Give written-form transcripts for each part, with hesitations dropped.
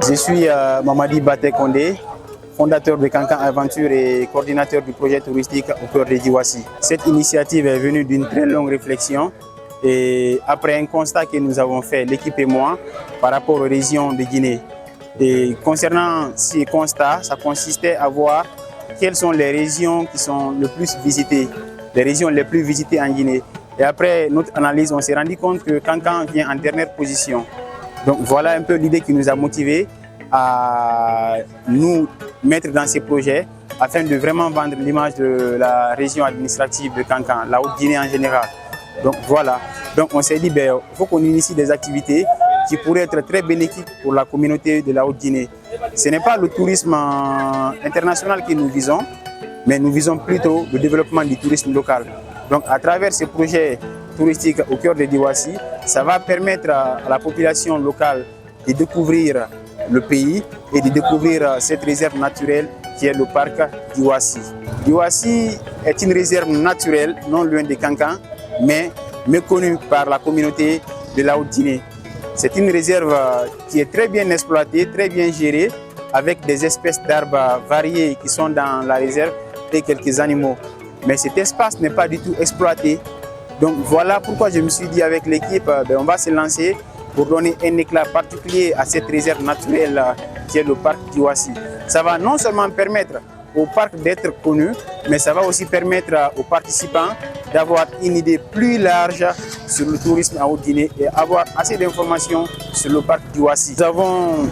Je suis Mamadi Baté Kondé, fondateur de Kankan Aventure et coordinateur du projet touristique au cœur de Diwassi. Cette initiative est venue d'une très longue réflexion et après un constat que nous avons fait, l'équipe et moi, par rapport aux régions de Guinée. Et concernant ces constats, ça consistait à voir quelles sont les régions qui sont le plus visitées, les régions les plus visitées en Guinée. Et après notre analyse, on s'est rendu compte que Kankan vient en dernière position. Donc voilà un peu l'idée qui nous a motivés à nous mettre dans ces projets afin de vraiment vendre l'image de la région administrative de Kankan, la Haute-Guinée en général. Donc voilà, donc on s'est dit il faut qu'on initie des activités qui pourraient être très bénéfiques pour la communauté de la Haute-Guinée. Ce n'est pas le tourisme international que nous visons, mais nous visons plutôt le développement du tourisme local. Donc à travers ces projets touristiques au cœur de Diwassi, ça va permettre à la population locale de découvrir le pays et de découvrir cette réserve naturelle qui est le parc Diwassi. Diwassi est une réserve naturelle non loin de Kankan, mais méconnue par la communauté de la Haute-Guinée. C'est une réserve qui est très bien exploitée, très bien gérée, avec des espèces d'arbres variées qui sont dans la réserve et quelques animaux. Mais cet espace n'est pas du tout exploité. Donc voilà pourquoi je me suis dit avec l'équipe, on va se lancer pour donner un éclat particulier à cette réserve naturelle qui est le parc Diwassi. Ça va non seulement permettre au parc d'être connu, mais ça va aussi permettre aux participants d'avoir une idée plus large sur le tourisme en Haute-Guinée et avoir assez d'informations sur le parc Diwassi. Nous avons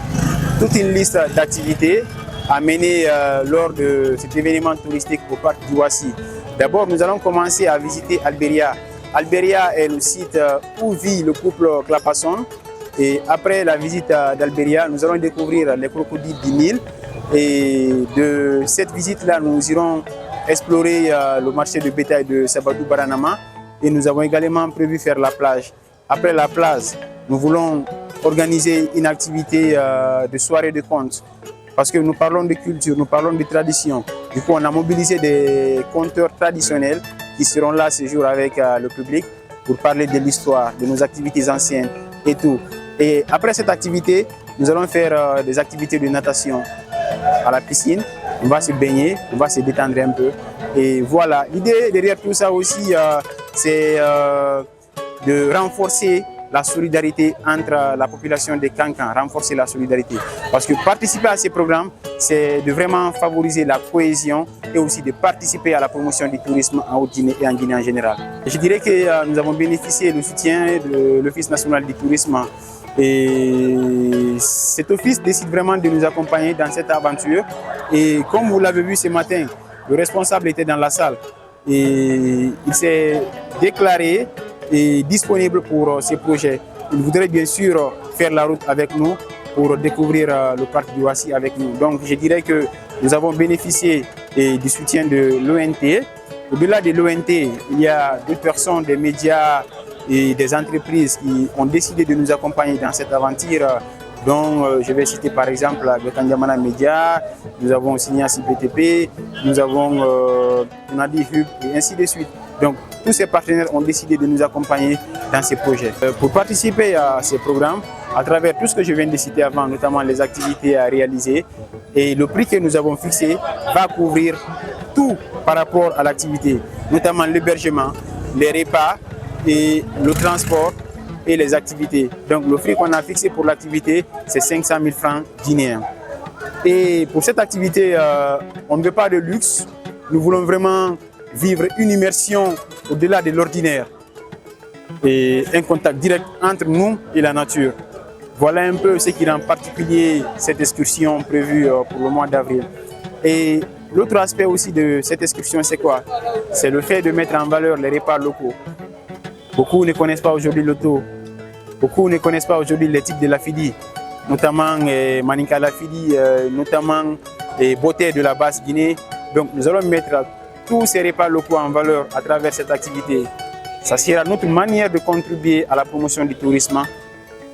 toute une liste d'activités à mener lors de cet événement touristique au parc Diwassi. D'abord, nous allons commencer à visiter Alberia. Alberia est le site où vit le couple Clapasson. Et après la visite d'Alberia, nous allons découvrir les crocodiles du Nil. Et de cette visite-là, nous irons explorer le marché de bétail de Sabadou Baranama. Et nous avons également prévu faire la plage. Après la plage, nous voulons organiser une activité de soirée de contes. Parce que nous parlons de culture, nous parlons de tradition. Du coup, on a mobilisé des conteurs traditionnels qui seront là ce jour avec le public pour parler de l'histoire, de nos activités anciennes et tout. Et après cette activité, nous allons faire des activités de natation à la piscine. On va se baigner, on va se détendre un peu. Et voilà, l'idée derrière tout ça aussi, c'est de renforcer la solidarité entre la population de Kankan, renforcer la solidarité. Parce que participer à ces programmes, c'est de vraiment favoriser la cohésion et aussi de participer à la promotion du tourisme en Haute-Guinée et en Guinée en général. Je dirais que nous avons bénéficié du soutien de l'Office national du tourisme et cet office décide vraiment de nous accompagner dans cette aventure. Et comme vous l'avez vu ce matin, le responsable était dans la salle et il s'est déclaré et disponible pour ces projets. Il voudrait bien sûr faire la route avec nous pour découvrir le parc Diwassi avec nous. Donc je dirais que nous avons bénéficié du soutien de l'ONT. Au-delà de l'ONT, il y a d'autres personnes, des médias et des entreprises qui ont décidé de nous accompagner dans cette aventure. Donc je vais citer par exemple le Kandiamana Media, nous avons Signas IPTP, nous avons Nadi Hub et ainsi de suite. Donc tous ces partenaires ont décidé de nous accompagner dans ces projets. Pour participer à ces programmes, à travers tout ce que je viens de citer avant, notamment les activités à réaliser, et le prix que nous avons fixé va couvrir tout par rapport à l'activité, notamment l'hébergement, les repas et le transport et les activités. Donc le prix qu'on a fixé pour l'activité, c'est 500 000 francs guinéens. Et pour cette activité, on ne veut pas de luxe. Nous voulons vraiment vivre une immersion au-delà de l'ordinaire et un contact direct entre nous et la nature. Voilà un peu ce qui rend particulier cette excursion prévue pour le mois d'avril. Et l'autre aspect aussi de cette excursion, c'est quoi? C'est le fait de mettre en valeur les repas locaux. Beaucoup ne connaissent pas aujourd'hui l'auto. Beaucoup ne connaissent pas aujourd'hui les types de lafidi, notamment Maninka lafidi, notamment les beautés de la Basse-Guinée. Donc nous allons mettre tous ces repas locaux en valeur à travers cette activité. Ça sera notre manière de contribuer à la promotion du tourisme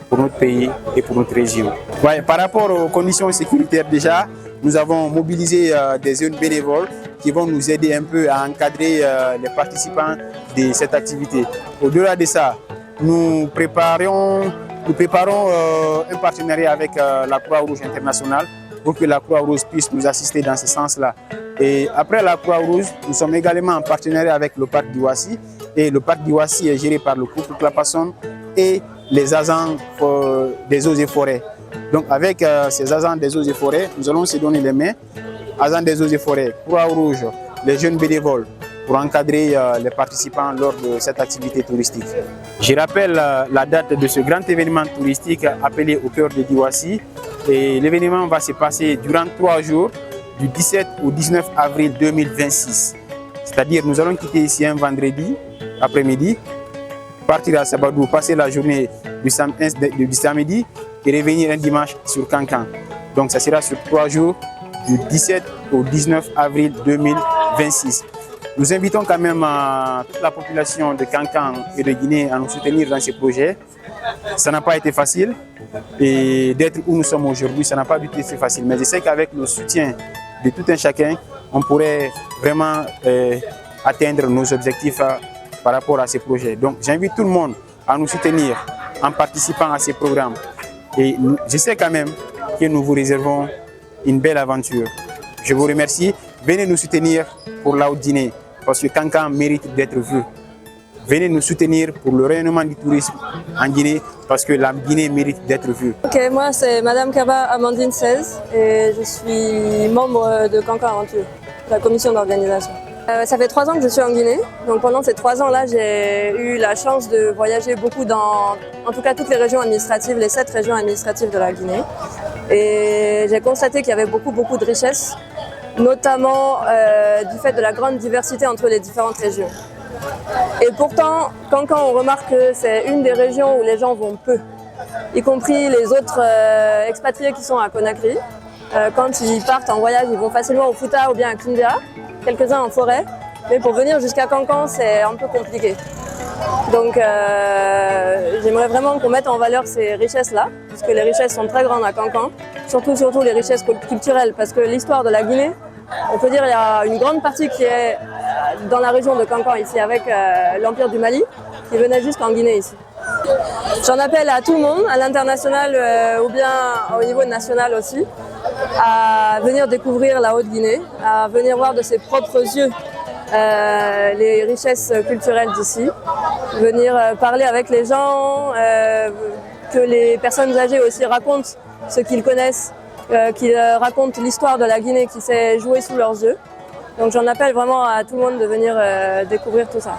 pour notre pays et pour notre région. Ouais, par rapport aux conditions sécuritaires déjà, nous avons mobilisé des jeunes bénévoles qui vont nous aider un peu à encadrer les participants de cette activité. Au-delà de ça, nous préparons un partenariat avec la Croix-Rouge internationale pour que la Croix-Rouge puisse nous assister dans ce sens-là. Et après la Croix-Rouge, nous sommes également en partenariat avec le parc d'Iwassi. Et le parc d'Iwassi est géré par le couple Clapasson et les agents des eaux et forêts. Donc avec ces agents des eaux et forêts, nous allons se donner les mains. Agents des eaux et forêts, Croix-Rouge, les jeunes bénévoles, pour encadrer les participants lors de cette activité touristique. Je rappelle la date de ce grand événement touristique appelé au cœur de Diwassi. Et l'événement va se passer durant 3 jours, du 17 au 19 avril 2026. C'est-à-dire nous allons quitter ici un vendredi après-midi, partir à Sabadou, passer la journée du samedi et revenir un dimanche sur Kankan. Donc ça sera sur 3 jours, du 17 au 19 avril 2026. Nous invitons quand même toute la population de Kankan et de Guinée à nous soutenir dans ces projets. Ça n'a pas été facile et d'être où nous sommes aujourd'hui, ça n'a pas du tout été facile. Mais je sais qu'avec le soutien de tout un chacun, on pourrait vraiment atteindre nos objectifs par rapport à ces projets. Donc j'invite tout le monde à nous soutenir en participant à ces programmes. Et je sais quand même que nous vous réservons une belle aventure. Je vous remercie. Venez nous soutenir pour la Haute-Guinée parce que Kankan mérite d'être vu. Venez nous soutenir pour le rayonnement du tourisme en Guinée parce que la Guinée mérite d'être vue. Ok, moi c'est Madame Kaba Amandine 16 et je suis membre de Kankan Aventure, la commission d'organisation. Ça fait 3 ans que je suis en Guinée, donc pendant ces 3 ans-là, j'ai eu la chance de voyager beaucoup dans, en tout cas toutes les régions administratives, les 7 régions administratives de la Guinée. Et j'ai constaté qu'il y avait beaucoup de richesses, notamment du fait de la grande diversité entre les différentes régions. Et pourtant, quand on remarque que c'est une des régions où les gens vont peu, y compris les autres expatriés qui sont à Conakry. Quand ils partent en voyage, ils vont facilement au Fouta ou bien à Kundéa, quelques-uns en forêt. Mais pour venir jusqu'à Kankan, c'est un peu compliqué. Donc j'aimerais vraiment qu'on mette en valeur ces richesses-là, parce que les richesses sont très grandes à Kankan, surtout les richesses culturelles, parce que l'histoire de la Guinée, on peut dire qu'il y a une grande partie qui est dans la région de Kankan ici, avec l'Empire du Mali, qui venait jusqu'en Guinée ici. J'en appelle à tout le monde, à l'international ou bien au niveau national aussi, à venir découvrir la Haute-Guinée, à venir voir de ses propres yeux les richesses culturelles d'ici, venir parler avec les gens, que les personnes âgées aussi racontent ce qu'ils connaissent, qu'ils racontent l'histoire de la Guinée qui s'est jouée sous leurs yeux. Donc j'en appelle vraiment à tout le monde de venir découvrir tout ça.